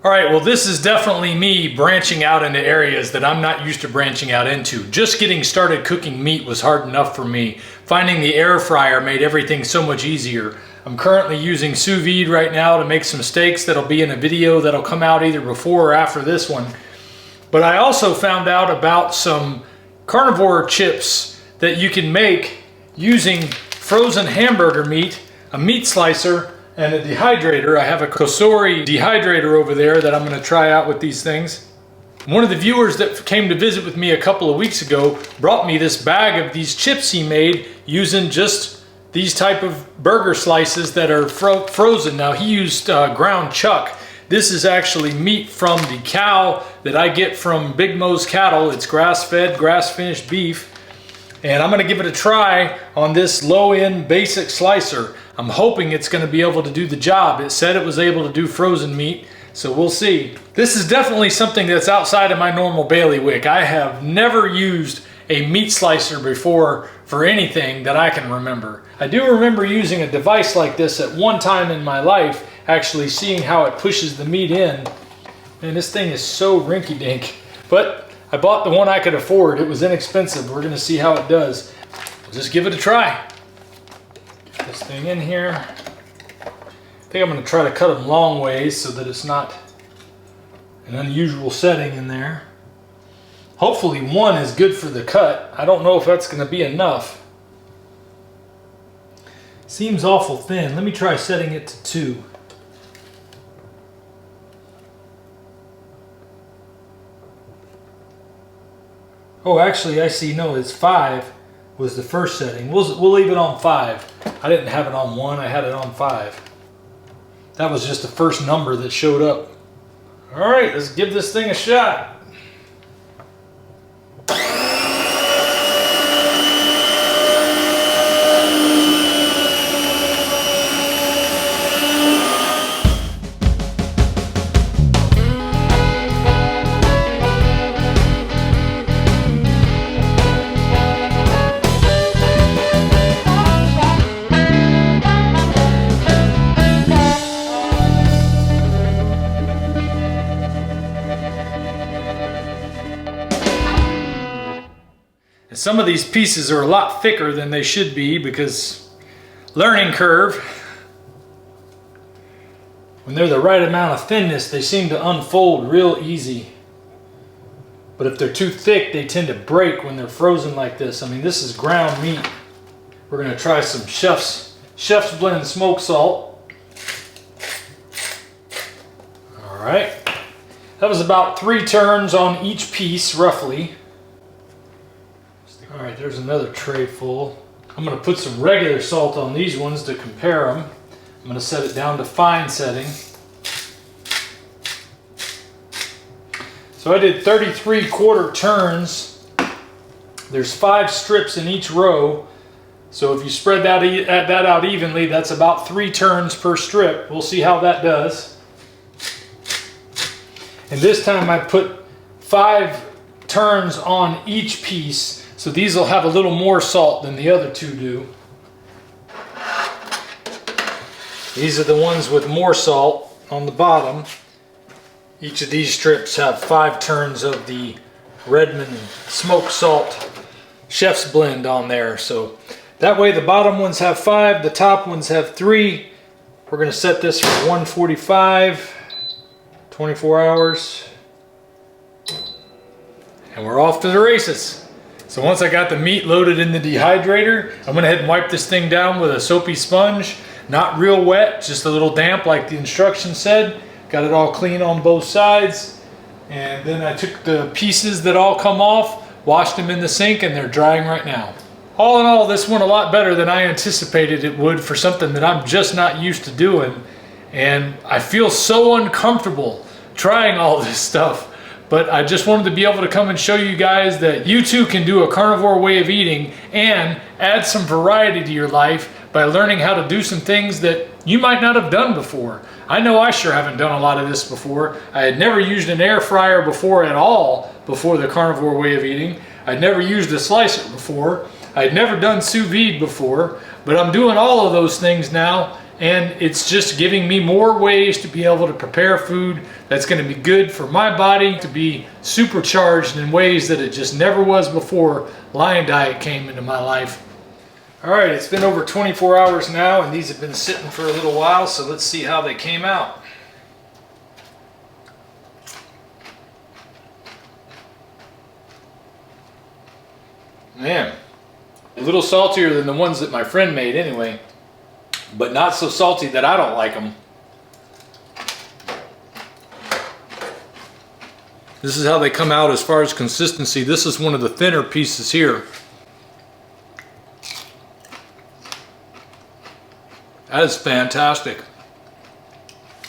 All right, well, this is definitely me branching out into areas that I'm not used to branching out into. Just getting started cooking meat was hard enough for me. Finding the air fryer made everything so much easier. I'm currently using sous vide right now to make some steaks that'll be in a video that'll come out either before or after this one. But I also found out about some carnivore chips that you can make using frozen hamburger meat, a meat slicer, and a dehydrator. I have a Kosori dehydrator over there that I'm going to try out with these things. One of the viewers that came to visit with me a couple of weeks ago brought me this bag of these chips he made using just these type of burger slices that are frozen. Now he used ground chuck. This is actually meat from the cow that I get from Big Mo's Cattle. It's grass-fed, grass-finished beef. And I'm going to give it a try on this low-end basic slicer. I'm hoping it's going to be able to do the job. It said it was able to do frozen meat, so we'll see. This is definitely something that's outside of my normal bailiwick. I have never used a meat slicer before for anything that I can remember. I do remember using a device like this at one time in my life, actually seeing how it pushes the meat in. Man, this thing is so rinky-dink. But I bought the one I could afford. It was inexpensive. We're going to see how it does. We'll just give it a try. Get this thing in here. I think I'm going to try to cut them long ways so that it's not an unusual setting in there. Hopefully one is good for the cut. I don't know if that's going to be enough. Seems awful thin. Let me try setting it to 2. Oh, actually, I see. No, it's 5 was the first setting. We'll leave it on 5. I didn't have it on 1. I had it on 5. That was just the first number that showed up. All right, let's give this thing a shot. Some of these pieces are a lot thicker than they should be because learning curve. When they're the right amount of thinness, they seem to unfold real easy. But if they're too thick, they tend to break when they're frozen like this. I mean, this is ground meat. We're going to try some Chef's Blend smoked salt. All right. That was about 3 turns on each piece, roughly. All right, there's another tray full. I'm going to put some regular salt on these ones to compare them. I'm going to set it down to fine setting. So I did 33/4 turns. There's 5 strips in each row. So if you spread that out evenly, that's about 3 turns per strip. We'll see how that does. And this time I put 5 turns on each piece. So these will have a little more salt than the other 2 do. These are the ones with more salt on the bottom. Each of these strips have 5 turns of the Redmond smoked salt Chef's Blend on there. So that way the bottom ones have 5, the top ones have 3. We're going to set this for 145, 24 hours. And we're off to the races. So once I got the meat loaded in the dehydrator, I went ahead and wiped this thing down with a soapy sponge. Not real wet, just a little damp like the instructions said. Got it all clean on both sides. And then I took the pieces that all come off, washed them in the sink, and they're drying right now. All in all, this went a lot better than I anticipated it would for something that I'm just not used to doing. And I feel so uncomfortable trying all this stuff. But I just wanted to be able to come and show you guys that you too can do a carnivore way of eating and add some variety to your life by learning how to do some things that you might not have done before. I know I sure haven't done a lot of this before. I had never used an air fryer before at all before the carnivore way of eating. I'd never used a slicer before. I'd never done sous vide before, but I'm doing all of those things now and it's just giving me more ways to be able to prepare food that's going to be good for my body, to be supercharged in ways that it just never was before Lion Diet came into my life. All right, it's been over 24 hours now, and these have been sitting for a little while, so let's see how they came out. Man, a little saltier than the ones that my friend made anyway, but not so salty that I don't like them. This is how they come out as far as consistency. This is one of the thinner pieces here. That is fantastic.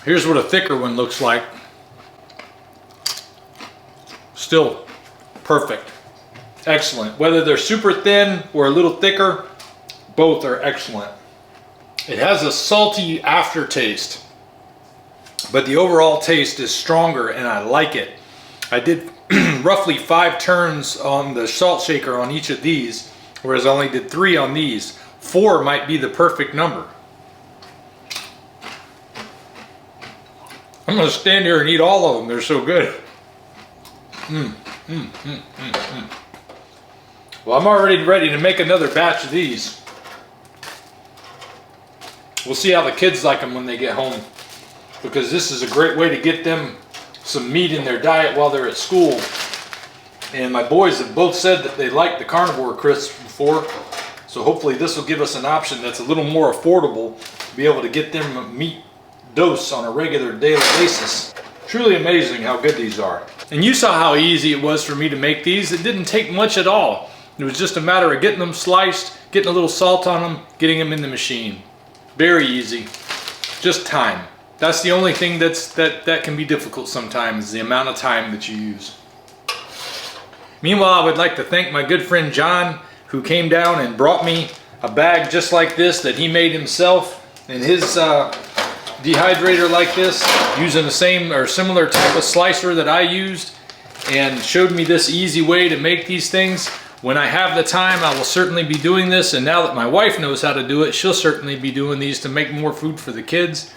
Here's what a thicker one looks like. Still perfect. Excellent. Whether they're super thin or a little thicker, both are excellent. It has a salty aftertaste, but the overall taste is stronger and I like it. I did roughly 5 turns on the salt shaker on each of these, whereas I only did 3 on these. 4 might be the perfect number. I'm going to stand here and eat all of them. They're so good. Well, I'm already ready to make another batch of these. We'll see how the kids like them when they get home, because this is a great way to get them some meat in their diet while they're at school. And my boys have both said that they like the carnivore crisps before, so hopefully this will give us an option that's a little more affordable to be able to get them a meat dose on a regular daily basis. Truly amazing how good these are. And you saw how easy it was for me to make these. It didn't take much at all. It was just a matter of getting them sliced, getting a little salt on them, getting them in the machine. Very easy. Just time. That's the only thing that can be difficult sometimes, the amount of time that you use. Meanwhile, I would like to thank my good friend John, who came down and brought me a bag just like this that he made himself in his dehydrator like this, using the same or similar type of slicer that I used, and showed me this easy way to make these things. When I have the time, I will certainly be doing this, and now that my wife knows how to do it, she'll certainly be doing these to make more food for the kids.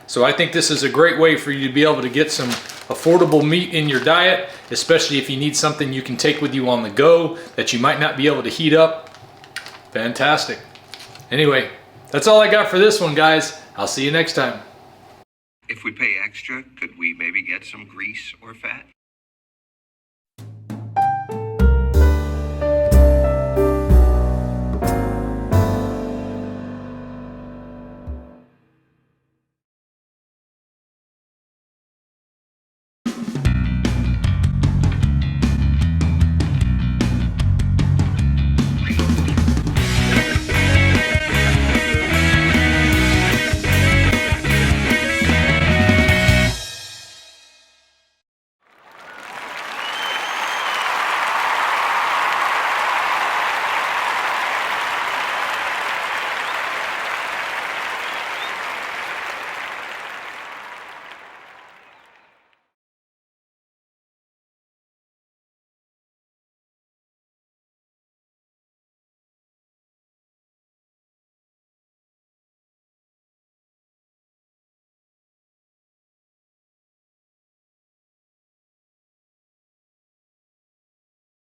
So I think this is a great way for you to be able to get some affordable meat in your diet, especially if you need something you can take with you on the go that you might not be able to heat up. Fantastic. Anyway, that's all I got for this one, guys. I'll see you next time. If we pay extra, could we maybe get some grease or fat?